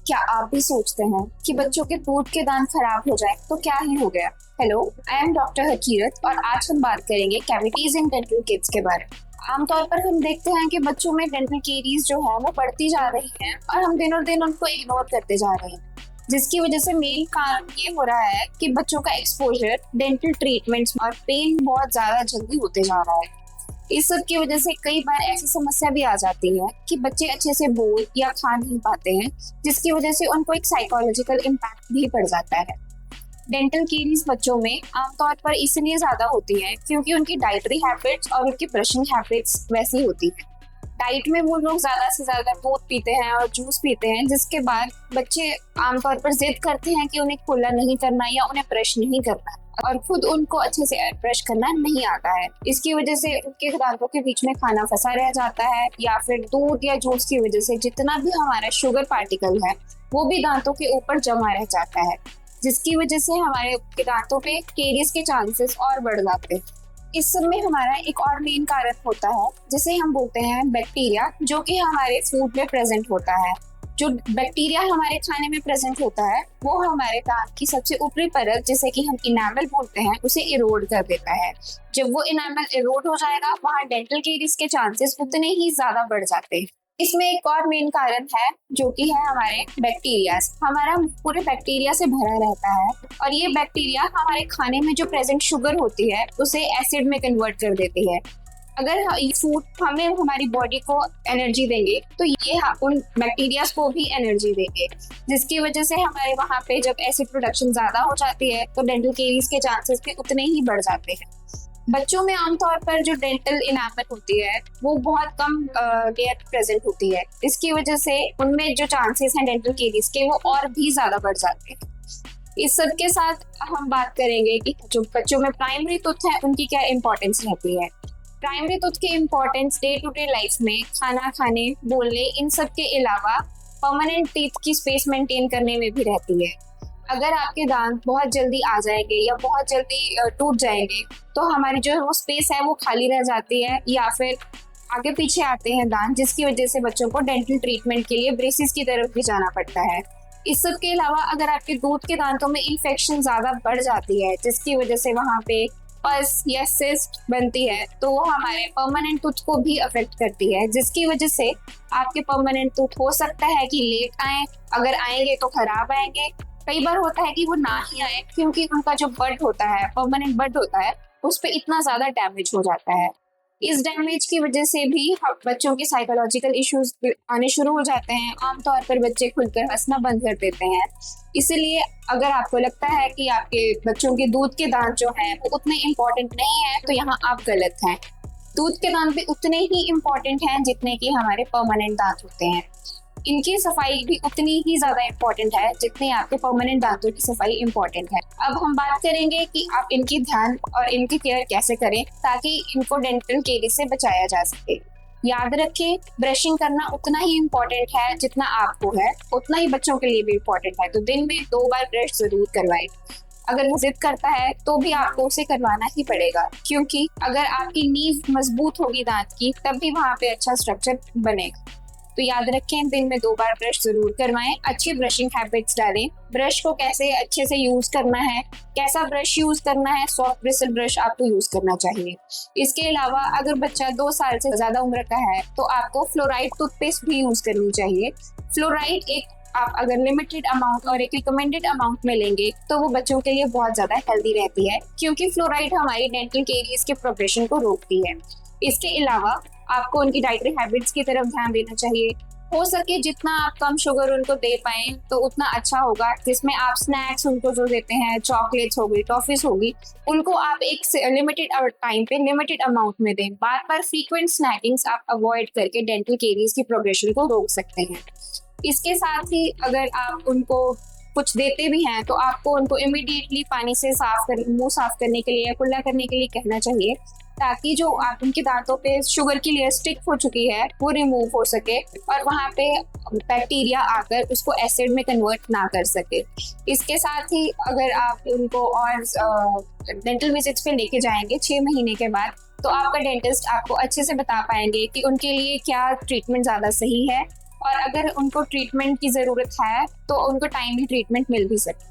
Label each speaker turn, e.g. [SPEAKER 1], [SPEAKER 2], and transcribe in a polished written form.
[SPEAKER 1] क्या आप भी सोचते हैं कि बच्चों के दूध के दांत खराब हो जाए तो क्या ही हो गया? हेलो, आई एम डॉक्टर हकीरत और आज हम बात करेंगे कैविटीज इन डेंटल किड्स के बारे में। आमतौर पर हम देखते हैं कि बच्चों में डेंटल कैरीज जो है वो बढ़ती जा रही है और हम दिनों दिन उनको इग्नोर करते जा रहे हैं, जिसकी वजह से मेन कारण ये हो रहा है कि बच्चों का एक्सपोजर डेंटल ट्रीटमेंट्स और पेन बहुत ज्यादा जल्दी होते जा रहा है। इस सब की वजह से कई बार ऐसी समस्या भी आ जाती है कि बच्चे अच्छे से बोल या खा नहीं पाते हैं, जिसकी वजह से उनको एक साइकोलॉजिकल इम्पैक्ट भी पड़ जाता है। डेंटल कैरीज बच्चों में आमतौर पर इसलिए ज्यादा होती है क्योंकि उनकी डाइटरी हैबिट्स और उनकी ब्रशिंग हैबिट्स वैसी होती है। डाइट में वो लोग ज्यादा से ज्यादा दूध पीते हैं और जूस पीते हैं, जिसके बाद बच्चे आमतौर पर जिद करते हैं कि उन्हें कुल्ला नहीं करना या उन्हें ब्रश नहीं करना, और खुद उनको अच्छे से ब्रश करना नहीं आता है। इसकी वजह से उनके दांतों के बीच में खाना फंसा रह जाता है, या फिर दूध या जूस की वजह से जितना भी हमारा शुगर पार्टिकल है वो भी दांतों के ऊपर जमा रह जाता है, जिसकी वजह से हमारे दांतों पे कैरीज के चांसेस और बढ़ जाते हैं। इस सब में हमारा एक और मेन कारण होता है जिसे हम बोलते हैं बैक्टीरिया, जो कि हमारे फूड में प्रेजेंट होता है। जो बैक्टीरिया हमारे खाने में प्रेजेंट होता है वो हमारे दांत की सबसे ऊपरी परत, जिसे कि हम इनामल बोलते हैं, उसे इरोड कर देता है। जब वो इनामल इरोड हो जाएगा, वहाँ डेंटल कैरीज के चांसेस उतने ही ज्यादा बढ़ जाते हैं। इसमें एक और मेन कारण है जो कि है हमारे बैक्टीरिया। हमारा पूरे बैक्टीरिया से भरा रहता है और ये बैक्टीरिया हमारे खाने में जो प्रेजेंट शुगर होती है उसे एसिड में कन्वर्ट कर देती है। अगर ये फूड हमें हमारी बॉडी को एनर्जी देंगे तो ये उन बैक्टीरिया को भी एनर्जी देंगे, जिसकी वजह से हमारे वहाँ पे जब एसिड प्रोडक्शन ज्यादा हो जाती है तो डेंटल कैरीज के चांसेस भी उतने ही बढ़ जाते हैं। बच्चों में आमतौर पर जो डेंटल इनामल होती है वो बहुत कम लेयर प्रेजेंट होती है। इसकी वजह से उनमें जो चांसेस हैं डेंटल कैरीज के वो और भी ज्यादा बढ़ जाते हैं। इस सब के साथ हम बात करेंगे कि जो बच्चों में प्राइमरी टूथ है उनकी क्या इंपॉर्टेंस रहती है। प्राइमरी टूथ की importance day to day life में खाना खाने, बोलने, इन सब के अलावा परमानेंट टीथ की स्पेस मेंटेन करने में भी रहती है। अगर आपके दांत बहुत जल्दी आ जाएंगे या बहुत जल्दी टूट जाएंगे तो हमारी जो वो स्पेस है वो खाली रह जाती है, या फिर आगे पीछे आते हैं दांत, जिसकी वजह से बच्चों को डेंटल ट्रीटमेंट के लिए ब्रेसिस की तरफ भी जाना पड़ता है। इस सब के अलावा अगर आपके दूध के दांतों में इन्फेक्शन ज्यादा बढ़ जाती है, जिसकी वजह से वहाँ पे पस या सिस्ट बनती है, तो वो हमारे परमानेंट टूथ को भी अफेक्ट करती है, जिसकी वजह से आपके परमानेंट टूथ हो सकता है कि लेट आए, अगर आएंगे तो खराब आएंगे। कई बार होता है कि वो ना ही आए क्योंकि उनका जो बड होता है, परमानेंट बड होता है, उस पर इतना ज्यादा डैमेज हो जाता है। इस डैमेज की वजह से भी बच्चों के साइकोलॉजिकल इश्यूज आने शुरू हो जाते हैं। आमतौर पर बच्चे खुलकर हंसना बंद कर देते हैं। इसीलिए अगर आपको लगता है कि आपके बच्चों के दूध के दांत जो हैं वो उतने इम्पोर्टेंट नहीं है, तो यहाँ आप गलत हैं। दूध के दांत भी उतने ही इम्पोर्टेंट हैं जितने कि हमारे परमानेंट दांत होते हैं। इनकी सफाई भी उतनी ही ज्यादा इम्पोर्टेंट है जितनी आपके परमानेंट दांतों की सफाई इम्पोर्टेंट है। अब हम बात करेंगे कि आप इनकी ध्यान और इनकी केयर कैसे करें ताकि इनको डेंटल कैरीज से बचाया जा सके। याद रखें, ब्रशिंग करना उतना ही इम्पोर्टेंट है जितना आपको है, उतना ही बच्चों के लिए भी इम्पोर्टेंट है। तो दिन में 2 बार ब्रश जरूर करवाएं। अगर वो जिद करता है तो भी आपको उसे करवाना ही पड़ेगा, क्योंकि अगर आपकी नींव मजबूत होगी दांत की तब भी वहाँ पे अच्छा स्ट्रक्चर बनेगा। तो याद रखें, दिन में 2 बार ब्रश जरूर करवाएं। अच्छी ब्रशिंग हैबिट्स डालें। ब्रश को कैसे अच्छे से यूज करना है, कैसा ब्रश यूज करना है, सॉफ्ट ब्रिसल ब्रश आपको यूज करना चाहिए। इसके अलावा अगर बच्चा 2 साल से ज्यादा उम्र का है तो आपको फ्लोराइड टूथपेस्ट भी यूज करनी चाहिए। फ्लोराइड एक आप अगर लिमिटेड अमाउंट और एक रिकमेंडेड अमाउंट में लेंगे तो वो बच्चों के लिए बहुत ज्यादा हेल्दी रहती है, क्योंकि फ्लोराइड हमारी डेंटल कैरीज के प्रोग्रेशन को रोकती है। इसके अलावा आपको उनकी डाइटरी हैबिट्स की तरफ ध्यान देना चाहिए। हो सके जितना आप कम शुगर उनको दे पाए तो उतना अच्छा होगा, जिसमें आप स्नैक्स उनको जो देते हैं, चॉकलेट्स हो गई, टॉफीज होगी, उनको आप एक लिमिटेड टाइम पे लिमिटेड अमाउंट में दें। बार बार फ्रीक्वेंट स्नैकिंग्स आप अवॉइड करके डेंटल कैरीज की प्रोग्रेशन को रोक सकते हैं। इसके साथ ही अगर आप उनको कुछ देते भी हैं तो आपको उनको इमीडिएटली पानी से मुंह साफ करने के लिए या कुल्ला करने के लिए कहना चाहिए, ताकि जो आप उनके दांतों पे शुगर की लेयर स्टिक हो चुकी है वो रिमूव हो सके और वहाँ पे बैक्टीरिया आकर उसको एसिड में कन्वर्ट ना कर सके। इसके साथ ही अगर आप उनको और डेंटल विजिट्स पे लेके जाएंगे 6 महीने के बाद, तो आपका डेंटिस्ट आपको अच्छे से बता पाएंगे कि उनके लिए क्या ट्रीटमेंट ज़्यादा सही है और अगर उनको ट्रीटमेंट की जरूरत है तो उनको टाइमली ट्रीटमेंट मिल भी सके।